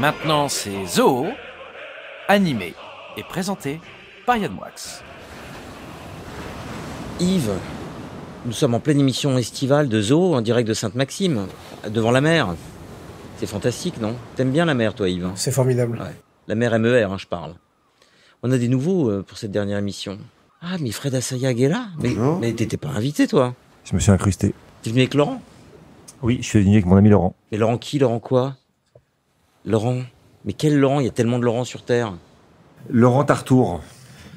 Maintenant, c'est Zoo, animé et présenté par Yann Moix. Yves, nous sommes en pleine émission estivale de Zoo en direct de Sainte-Maxime, devant la mer. C'est fantastique, non? T'aimes bien la mer, toi, Yves? C'est formidable. Ouais. La mer MER, je parle. On a des nouveaux pour cette dernière émission. Ah, mais Fred Assayag est là? Mais t'étais pas invité, toi? Je me suis incrusté. T'es venu avec Laurent? Oui, je suis venu avec mon ami Laurent. Mais Laurent qui? Laurent quoi? Laurent? Mais quel Laurent? Il y a tellement de Laurent sur Terre. Laurent Tartour.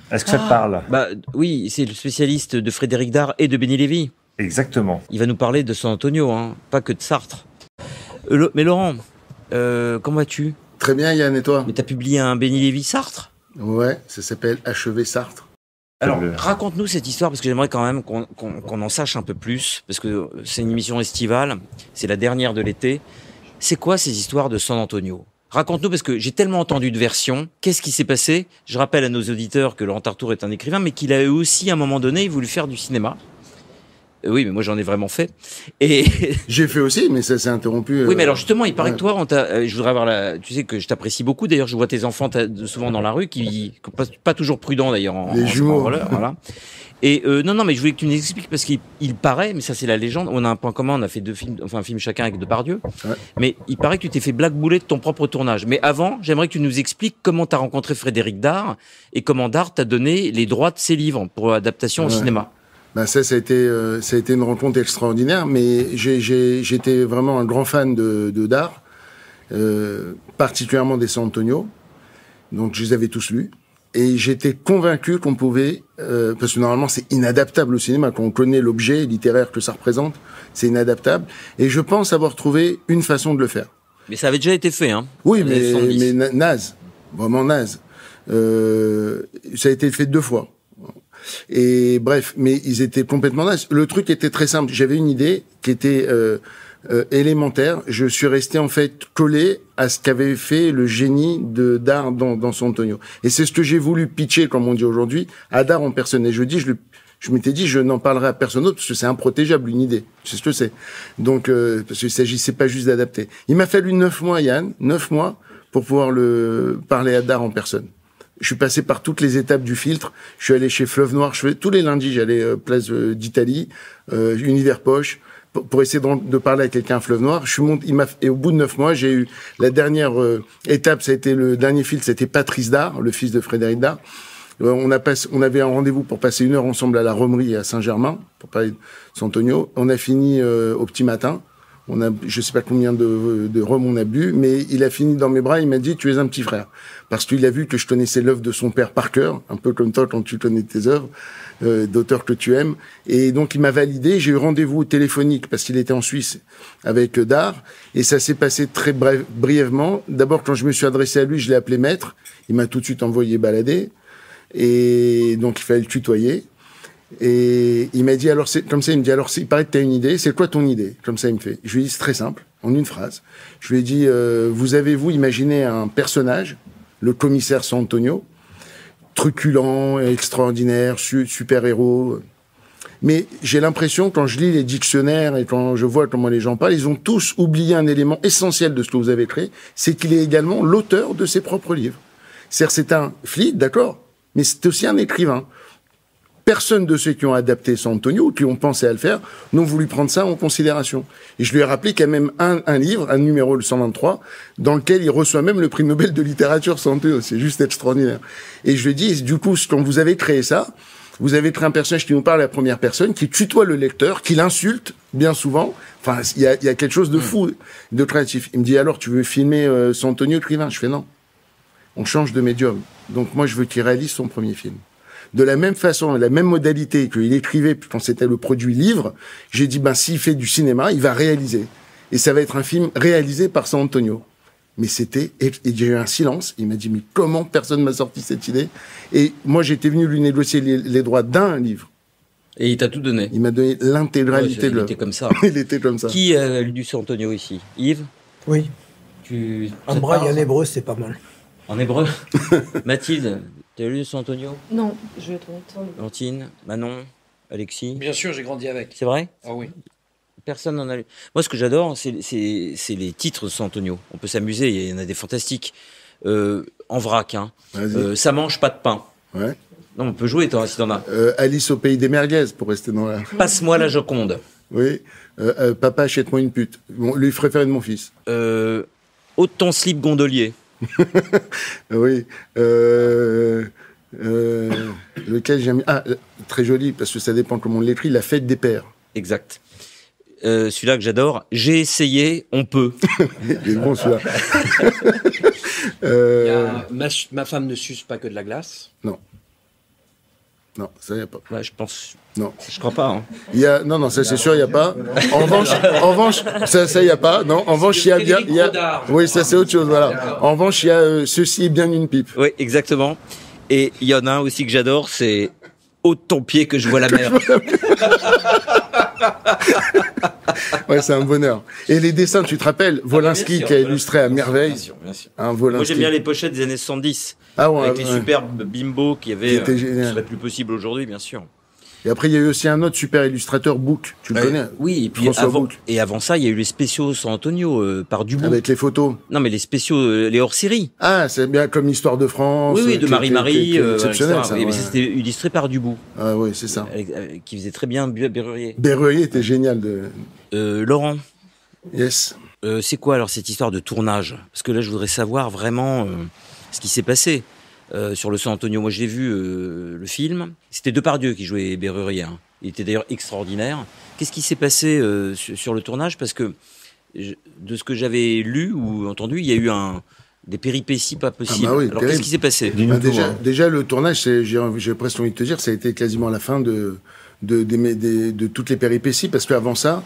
Est-ce que ça te parle? Bah oui, c'est le spécialiste de Frédéric Dard et de Benny Lévy. Exactement. Il va nous parler de San Antonio, hein, pas que de Sartre. Mais Laurent, comment vas-tu? Très bien, Yann, et toi? Mais t'as publié un Benny Lévy Sartre? Ouais, ça s'appelle Achever Sartre. Alors, raconte-nous cette histoire, parce que j'aimerais quand même qu'on en sache un peu plus, parce que c'est une émission estivale, c'est la dernière de l'été. C'est quoi ces histoires de San Antonio? Raconte-nous, parce que j'ai tellement entendu de versions. Qu'est-ce qui s'est passé? Je rappelle à nos auditeurs que Laurent Tartour est un écrivain, mais qu'il a eu aussi, à un moment donné, voulu faire du cinéma. Oui, mais moi j'en ai vraiment fait. Et j'ai fait aussi, mais ça s'est interrompu. Oui, mais alors justement, il paraît que toi, je voudrais avoir tu sais que je t'apprécie beaucoup. D'ailleurs, je vois tes enfants souvent dans la rue, qui pas toujours prudents d'ailleurs. Les jumeaux. Voilà. Et non, mais je voulais que tu nous expliques parce qu'il paraît, mais ça c'est la légende. On a un point commun, on a fait un film chacun avec Depardieu. Ouais. Mais il paraît que tu t'es fait blackbouler de ton propre tournage. Mais avant, j'aimerais que tu nous expliques comment t'as rencontré Frédéric Dard et comment Dard t'a donné les droits de ses livres pour adaptation au cinéma. Ben ça a été une rencontre extraordinaire, mais j'étais vraiment un grand fan de Dard, particulièrement des San Antonio. Donc je les avais tous lus. Et j'étais convaincu qu'on pouvait, parce que normalement c'est inadaptable au cinéma, quand on connaît l'objet littéraire que ça représente, c'est inadaptable. Et je pense avoir trouvé une façon de le faire. Mais ça avait déjà été fait, hein? Oui, mais naze, vraiment naze. Ça a été fait 2 fois. Et bref, mais ils étaient complètement nazes. Le truc était très simple. J'avais une idée qui était élémentaire. Je suis resté en fait collé à ce qu'avait fait le génie de Dard dans San Antonio. Et c'est ce que j'ai voulu pitcher, comme on dit aujourd'hui, à Dard en personne. Et je m'étais dit, je n'en parlerai à personne d'autre parce que c'est improtégeable, une idée. C'est ce que c'est. Donc, parce qu'il s'agissait pas juste d'adapter. Il m'a fallu 9 mois, Yann, 9 mois pour pouvoir parler à Dard en personne. Je suis passé par toutes les étapes du filtre. Je suis allé chez Fleuve Noir. Tous les lundis, j'allais place d'Italie, Univers Poche, pour essayer de parler à quelqu'un à Fleuve Noir. Et au bout de 9 mois, j'ai eu la dernière étape. Ça a été le dernier filtre. C'était Patrice Dard, le fils de Frédéric Dard. On avait un rendez-vous pour passer 1 heure ensemble à la Romerie à Saint-Germain pour parler de San Antonio. On a fini au petit matin. Je sais pas combien de rhum on a bu, mais il a fini dans mes bras. Il m'a dit, tu es un petit frère. Parce qu'il a vu que je connaissais l'œuvre de son père par cœur, un peu comme toi quand tu connais tes œuvres, d'auteurs que tu aimes. Et donc, il m'a validé. J'ai eu rendez-vous téléphonique parce qu'il était en Suisse avec Dard. Et ça s'est passé très brièvement. D'abord, quand je me suis adressé à lui, je l'ai appelé maître. Il m'a tout de suite envoyé balader. Et donc, il fallait le tutoyer. Et il m'a dit, alors c'est comme ça, il me dit, alors il paraît que tu as une idée, c'est quoi ton idée? Comme ça, il me fait. Je lui ai dit, c'est très simple, en une phrase. Je lui ai dit, vous avez-vous imaginé un personnage, le commissaire San Antonio, truculent, extraordinaire, super-héros. Mais j'ai l'impression, quand je lis les dictionnaires et quand je vois comment les gens parlent, ils ont tous oublié un élément essentiel de ce que vous avez créé, c'est qu'il est également l'auteur de ses propres livres. C'est-à-dire, c'est un flic, d'accord, mais c'est aussi un écrivain. Personne de ceux qui ont adapté San Antonio, qui ont pensé à le faire, n'ont voulu prendre ça en considération. Et je lui ai rappelé qu'il y a même un livre, un numéro, le 123, dans lequel il reçoit même le prix Nobel de littérature San Antonio. C'est juste extraordinaire. Et je lui ai dit, du coup, quand vous avez créé ça, vous avez créé un personnage qui nous parle à la première personne, qui tutoie le lecteur, qui l'insulte, bien souvent. Enfin, il y a quelque chose de fou, de créatif. Il me dit, alors, tu veux filmer San Antonio écrivain? Je fais non. On change de médium. Donc moi, je veux qu'il réalise son premier film. De la même façon, la même modalité qu'il écrivait quand c'était le produit livre, j'ai dit, s'il fait du cinéma, il va réaliser. Et ça va être un film réalisé par San Antonio. Mais et j'ai eu un silence. Il m'a dit, mais comment personne m'a sorti cette idée? Et moi, j'étais venu lui négocier les droits d'un livre. Et il t'a tout donné? Il m'a donné l'intégralité de l'œuvre. Il était comme ça. Il était comme ça. Qui a lu du San Antonio ici? Yves? Oui. Un braille en hébreu, c'est pas mal. En hébreu? Mathilde, tu as lu San Antonio? Non, je vais te montrer. Valentine, Manon, Alexis? Bien sûr, j'ai grandi avec. C'est vrai? Ah oui. Personne n'en a lu. Moi, ce que j'adore, c'est les titres de San Antonio. On peut s'amuser, il y en a des fantastiques. En vrac, hein. Ça mange pas de pain. Ouais. Non, on peut jouer, si t'en as. Alice au pays des merguez, pour rester dans la... Passe-moi la Joconde. Oui. Papa, achète-moi une pute. Bon, lui préféré de mon fils. Ôte ton slip gondolier. Oui. Lequel j'aime... Ah, très joli, parce que ça dépend comment on l'écrit. La fête des pères. Exact. Celui-là que j'adore. J'ai essayé, on peut. Il est bon, celui-là. Ma femme ne suce pas que de la glace. Non. Non, ça y a pas. Ouais, je pense. Non. Je crois pas. Hein. Non, ça c'est sûr, il y a pas. En revanche, ça y a pas. Non, en revanche, il y a. Oui, ça c'est autre chose, voilà. En revanche, il y a ceci est bien une pipe. Oui, exactement. Et il y en a un aussi que j'adore, c'est ôte ton pied que je vois la mer. Ouais, c'est un bonheur. Et les dessins, tu te rappelles, Wolinski qui a illustré à merveille. Bien sûr. Moi, j'aime bien les pochettes des années 70. Ah ouais, avec les superbes bimbos qui seraient plus possibles aujourd'hui, bien sûr. Et après, il y a eu aussi un autre super illustrateur, Book. Tu le connais? Oui, et puis avant ça, il y a eu les spéciaux San Antonio par Dubout. Avec les photos. Non, mais les spéciaux, les hors-séries. Ah, c'est bien comme Histoire de France. Oui, de Marie-Marie. Exceptionnel, ça. Mais c'était illustré par Dubout. Ah oui, c'est ça. Qui faisait très bien Berrurier. Berrurier était génial. Laurent. Yes. C'est quoi alors cette histoire de tournage? Parce que là, je voudrais savoir vraiment ce qui s'est passé. Sur le San Antonio, moi j'ai vu le film. C'était Depardieu qui jouait Berrurier. Hein. Il était d'ailleurs extraordinaire. Qu'est-ce qui s'est passé sur le tournage? Parce que de ce que j'avais lu ou entendu, il y a eu des péripéties pas possibles. Ah bah oui, alors qu'est-ce qui s'est passé? Déjà le tournage, j'ai presque envie de te dire, ça a été quasiment la fin de toutes les péripéties, parce qu'avant ça,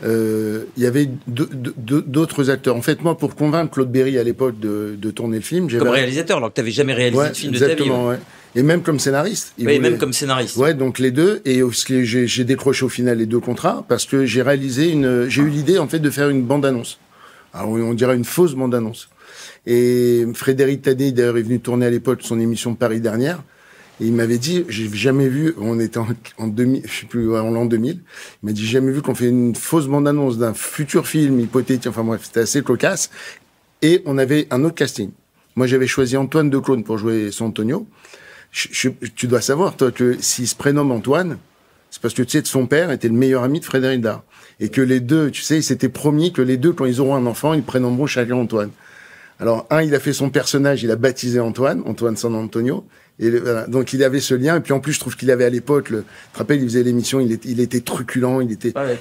il y avait d'autres acteurs. En fait, moi, pour convaincre Claude Berry à l'époque de tourner le film, comme réalisateur, alors que tu n'avais jamais réalisé de film de ta vie. Exactement, ouais. Et même comme scénariste. Même comme scénariste. Ouais, donc les deux. Et j'ai décroché au final les 2 contrats parce que j'ai eu l'idée en fait de faire une bande-annonce. Alors on dirait une fausse bande-annonce. Et Frédéric Tadé d'ailleurs est venu tourner à l'époque son émission Paris Dernière. Et il m'avait dit, j'ai jamais vu, on était en 2000, je sais plus, en l'an 2000, il m'a dit, j'ai jamais vu qu'on fait une fausse bande-annonce d'un futur film hypothétique, enfin bref, c'était assez cocasse. Et on avait un autre casting. Moi, j'avais choisi Antoine Decaunes pour jouer San Antonio. Tu dois savoir, toi, que s'il se prénomme Antoine, c'est parce que, tu sais, son père était le meilleur ami de Frédéric Dard. Et que les deux, tu sais, ils s'étaient promis que les deux, quand ils auront un enfant, ils prénommeront chacun Antoine. Alors, il a fait son personnage, il a baptisé Antoine San Antonio. Et voilà. Donc il avait ce lien, et puis en plus je trouve qu'il avait à l'époque, tu te rappelles, il faisait l'émission, il était truculent,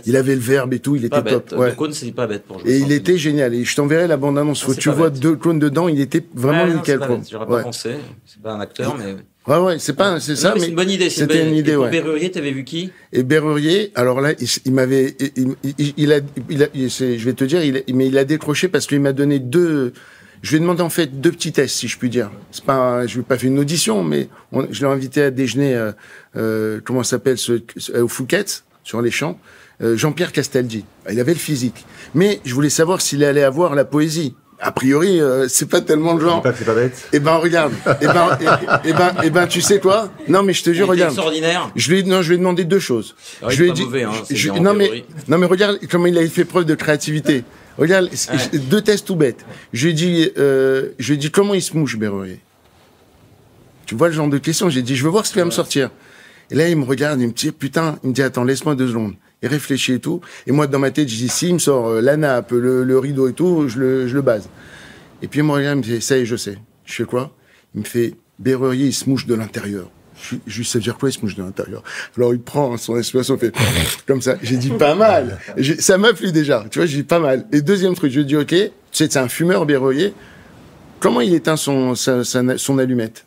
il avait le verbe et tout, il était top. Ouais. Decaunes, c'est pas bête pour jouer. Et il était génial. Et je t'enverrai la bande annonce. Faut que tu vois Decaunes dedans, il était vraiment nickel. J'aurais pas pensé. C'est pas un acteur, mais. Ouais, c'est ça. Mais c'est une bonne idée. C'était une idée, et pour Berrurier, t'avais vu qui? Et Berrurier, alors là, je vais te dire, mais il a décroché parce qu'il m'a donné je lui ai demandé en fait 2 petits tests, si je puis dire. Je lui ai pas fait une audition, mais je l'ai invité à déjeuner, comment ça s'appelle, au Fouquet's, sur les champs, Jean-Pierre Castaldi. Il avait le physique. Mais je voulais savoir s'il allait avoir la poésie. A priori, c'est pas tellement le genre. C'est pas bête. Eh ben, regarde. Eh ben, tu sais quoi? Non, mais je te jure, regarde. Extraordinaire. Je lui ai demandé 2 choses. Alors, je lui ai dit, mauvais, hein, non, mais regarde comment il a fait preuve de créativité. Regarde, 2 tests tout bêtes. Je lui ai dit comment il se mouche, Berrurier. Tu vois le genre de question? J'ai dit, je veux voir ce qu'il va me sortir. Et là, il me regarde, il me dit, putain, il me dit, attends, laisse-moi 2 secondes. Il réfléchit et tout. Et moi, dans ma tête, je dis, si, il me sort la nappe, le rideau et tout, je le base. Et puis, il me regarde, il me dit, ça y est, je sais. Je fais quoi? Il me fait, Berrurier, il se mouche de l'intérieur. Je lui sais dire quoi, il se mouche de l'intérieur. Alors, il prend son expression, fait comme ça. J'ai dit, pas mal. Ça m'a plu déjà. Tu vois, j'ai dit, pas mal. Et deuxième truc, je lui ai dit, ok, tu sais, c'est un fumeur, Berrurier. Comment il éteint son allumette?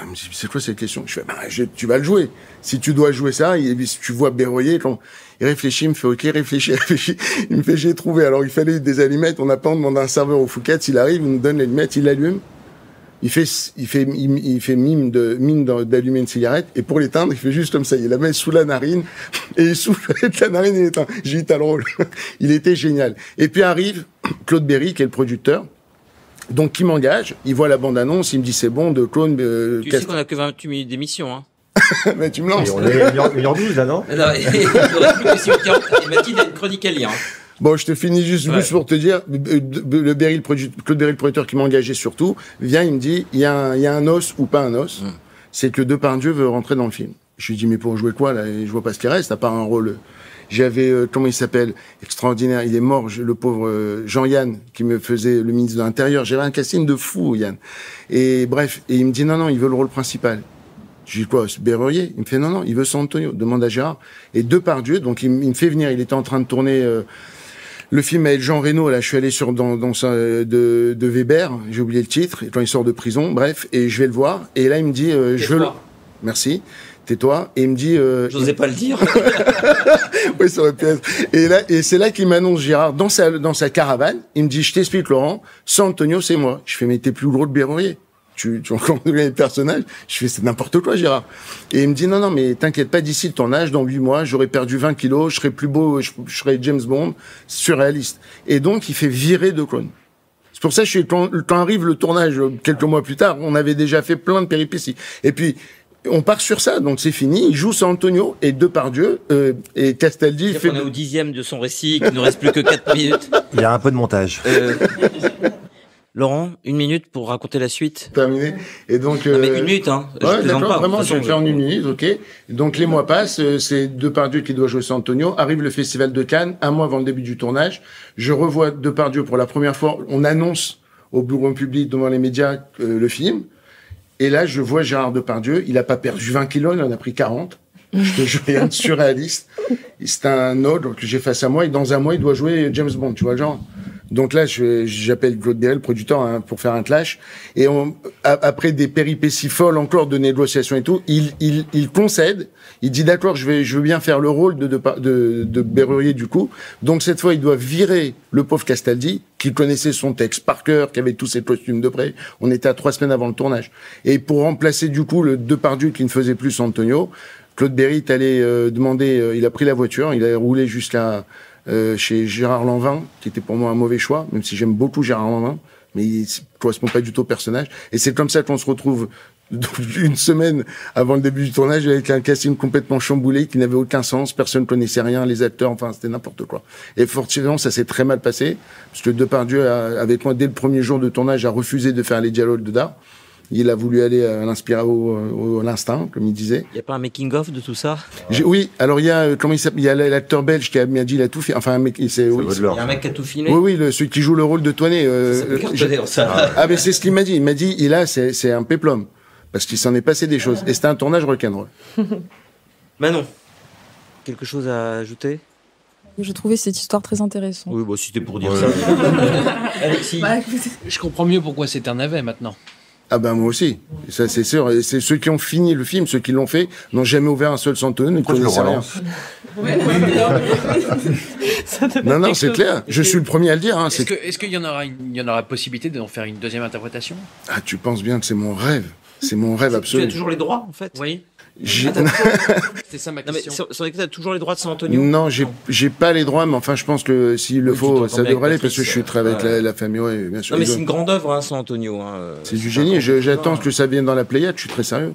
Il me dit, c'est quoi cette question? Je fais, tu vas le jouer. Si tu dois jouer ça, si tu vois Berrurier, il réfléchit, il me fait, ok, réfléchis. Il me fait, j'ai trouvé. Alors, il fallait des allumettes. On n'a pas demandé à un serveur au Fouquet's. Il arrive, il nous donne l'allumette, il l'allume. Il fait mine d'allumer une cigarette, et pour l'éteindre, il fait juste comme ça. Il la met sous la narine, et il souffle avec la narine, il éteint. J'ai dit, t'as le rôle. Il était génial. Et puis arrive Claude Berry, qui est le producteur, donc qui m'engage. Il voit la bande-annonce, il me dit, c'est bon, Decaunes. Tu sais qu'on a que 28 minutes d'émission, hein. Mais tu me lances. Et on est 1h12 là, non? Non, il reste plus que 6h40 et Mathilde a une chronique à lire. Bon, je te finis juste pour te dire, Claude Berry, le producteur qui m'a engagé surtout, vient, il me dit, il y a un os ou pas un os, c'est que Depardieu veut rentrer dans le film. Je lui dis, mais pour jouer quoi, là? Je vois pas ce qui reste, à part un rôle. J'avais, comment il s'appelle? Extraordinaire, il est mort, le pauvre Jean-Yann, qui me faisait le ministre de l'Intérieur. J'avais un casting de fou, Yann. Et bref, et il me dit, non, il veut le rôle principal. Je dis quoi, c'est Berrurier? Il me fait, non, il veut San Antonio, demande à Gérard. Et Depardieu, donc il me fait venir, il était en train de tourner, le film avec Jean Reno, là, je suis allé de Weber, j'ai oublié le titre, et quand il sort de prison, bref, et je vais le voir, et là, il me dit, je veux merci, tais-toi, et il me dit, j'osais pas le dire. Oui, ça aurait pu être. Et c'est là qu'il m'annonce Gérard, dans sa caravane, il me dit, je t'explique, Laurent, San Antonio, c'est moi. Je fais, mais t'es plus gros que Berrurier. Tu encore les personnages. Je fais, c'est n'importe quoi, Gérard. Et il me dit, non, mais t'inquiète pas, d'ici le tournage, dans 8 mois, j'aurais perdu 20 kilos, je serais plus beau, je serais James Bond, surréaliste. Et donc, il fait virer de clone. C'est pour ça que quand arrive le tournage, quelques mois plus tard, on avait déjà fait plein de péripéties. Et puis, on part sur ça, donc c'est fini. Il joue San Antonio et Depardieu, et Castaldi On est au 10e de son récit, qu'il ne reste plus que 4 minutes. Il y a un peu de montage. Laurent, 1 minute pour raconter la suite. Terminé. Et donc, non, mais 1 minute, hein. Ouais, d'accord, vraiment, je vais le faire en 1 minute, ok. Donc, les mois passent, c'est Depardieu qui doit jouer San Antonio. Arrive le festival de Cannes, 1 mois avant le début du tournage. Je revois Depardieu pour la première fois. On annonce au bureau public, devant les médias, le film. Et là, je vois Gérard Depardieu. Il a pas perdu 20 kilos, il en a pris 40. Je te jure, rien de surréaliste. C'est un autre que j'ai face à moi. Et dans 1 mois, il doit jouer James Bond, tu vois le genre. Donc là, j'appelle Claude Berry, le producteur, hein, pour faire un clash. Et après des péripéties folles encore de négociations et tout, il concède. Il dit d'accord, je veux bien faire le rôle de Berrurier du coup. Donc cette fois, il doit virer le pauvre Castaldi, qui connaissait son texte par cœur, qui avait tous ses costumes de près. On était à 3 semaines avant le tournage. Et pour remplacer du coup le Depardieu qui ne faisait plus San Antonio, Claude Berry est allé demander. Il a pris la voiture, il a roulé jusqu'à chez Gérard Lanvin, qui était pour moi un mauvais choix, même si j'aime beaucoup Gérard Lanvin, mais il correspond pas du tout au personnage. Et c'est comme ça qu'on se retrouve 1 semaine avant le début du tournage avec un casting complètement chamboulé, qui n'avait aucun sens, personne ne connaissait rien, les acteurs, enfin c'était n'importe quoi. Et forcément, ça s'est très mal passé, parce que Depardieu, avec moi, dès le premier jour de tournage, a refusé de faire les dialogues de Dard. Il a voulu aller à l'instinct, comme il disait. Il y a pas un making-of de tout ça? Oui, alors il y a, comment il s'appelle, il y a l'acteur belge qui m'a dit il a tout fait, enfin un mec, il y a un mec qui a tout filmé? Oui, celui qui joue le rôle de Toinet. Ah, mais c'est ce qu'il m'a dit. Il m'a dit, c'est un péplum. Parce qu'il s'en est passé des choses. Et c'était un tournage rock'n'roll. Manon, quelque chose à ajouter? Je trouvais cette histoire très intéressante. Oui, bon, si c'était pour dire ça. Alexis. Je comprends mieux pourquoi c'est un navet maintenant. Ah ben moi aussi, ça c'est sûr. Et c'est ceux qui ont fini le film, ceux qui l'ont fait, n'ont jamais ouvert un seul San Antonio, ne connaissaient rien. Non, c'est clair. Je suis le premier à le dire. Hein. Est-ce qu'il y en aura possibilité d'en faire une deuxième interprétation? Ah, tu penses bien que c'est mon rêve. C'est mon rêve absolu. Tu as toujours les droits, en fait. Oui. C'est ça ma question. Non, mais tu as toujours les droits de San Antonio? Non, j'ai pas les droits, mais enfin, je pense que s'il le faut, ça devrait aller, parce que je suis très avec la famille, ouais, bien sûr. Non, mais c'est une grande œuvre, hein, San Antonio. Hein, c'est du génie. J'attends que ça vienne dans la Pléiade, je suis très sérieux.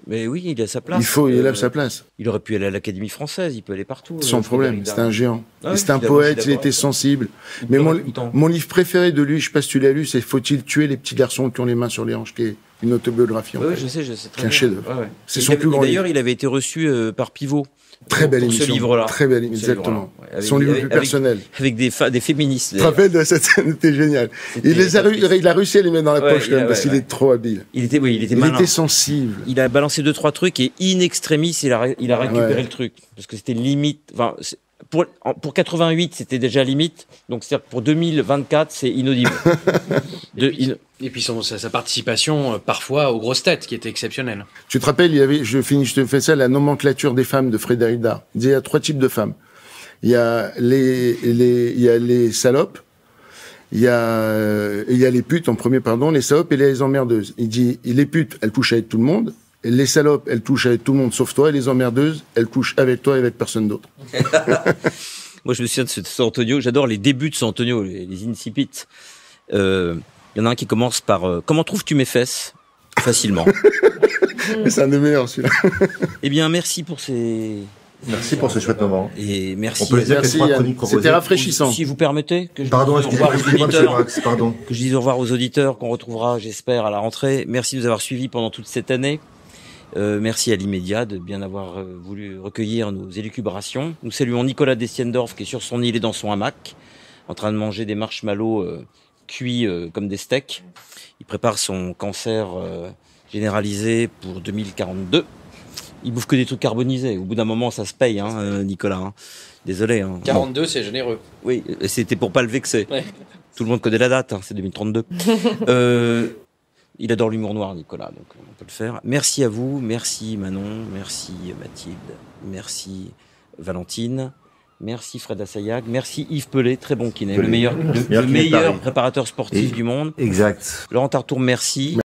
Mais oui, il a sa place. Il a sa place. Il aurait pu aller à l'Académie française, il peut aller partout. Sans problème, c'était un géant. C'était un poète, il était sensible. Mais mon livre préféré de lui, je sais pas si tu l'as lu, c'est Faut-il tuer les petits garçons qui ont les mains sur les hanches, qui est une autobiographie. Oui, je sais très bien. Un chef-d'œuvre. C'est son plus grand livre. D'ailleurs, il avait été reçu par Pivot. Très belle émission. Ce livre-là. Très belle, exactement. Son livre plus personnel. Avec des féministes. Tu te rappelles de cette scène? C'était génial. Il a réussi à les mettre dans la poche, quand même, parce qu'il est trop habile. Il était malin. Il était sensible. Il a balancé 2-3 trucs et in extremis, il a récupéré le truc. Parce que c'était limite, enfin, pour 88, c'était déjà limite. Donc, c'est-à-dire que pour 2024, c'est inaudible. Et puis sa participation parfois aux grosses têtes qui était exceptionnelle. Tu te rappelles, je te fais ça, la nomenclature des femmes de Frédéric Dard. Il y a 3 types de femmes. Il y a les salopes, il y a les putes en premier, les salopes et les emmerdeuses. Il dit, les putes, elles couchent avec tout le monde. Les salopes, elles couchent avec tout le monde sauf toi. Et les emmerdeuses, elles couchent avec toi et avec personne d'autre. Moi, je me souviens de San Antonio. J'adore les débuts de San Antonio, les incipits. Il y en a un qui commence par comment trouves-tu mes fesses? Facilement. C'est un des meilleurs, celui-là. Eh bien, merci pour ces... Merci pour ce chouette moment. Et merci. On peut dire Merci, que les 3 Yann. chroniques proposées. C'était rafraîchissant. Si vous permettez que je Pardon, dise au revoir aux excusez-moi, monsieur auditeurs, Brax, pardon. que je dise au revoir aux auditeurs qu'on retrouvera, j'espère, à la rentrée. Merci de nous avoir suivis pendant toute cette année. Merci à l'Immédiat de bien avoir voulu recueillir nos élucubrations. Nous saluons Nicolas Destiendorf qui est sur son île et dans son hamac, en train de manger des marshmallows cuits comme des steaks. Il prépare son cancer généralisé pour 2042. Il bouffe que des trucs carbonisés. Au bout d'un moment, ça se paye, hein, Nicolas. Hein. Désolé. Hein. 42, c'est généreux. Oui, c'était pour pas le vexer. Ouais. Tout le monde connaît la date, hein, c'est 2032. Il adore l'humour noir, Nicolas, donc on peut le faire. Merci à vous, merci Manon, merci Mathilde, merci Valentine, merci Fred Assayag, merci Yves Pelé, très bon kiné, le meilleur préparateur sportif du monde. Exact. Laurent Tartour, merci.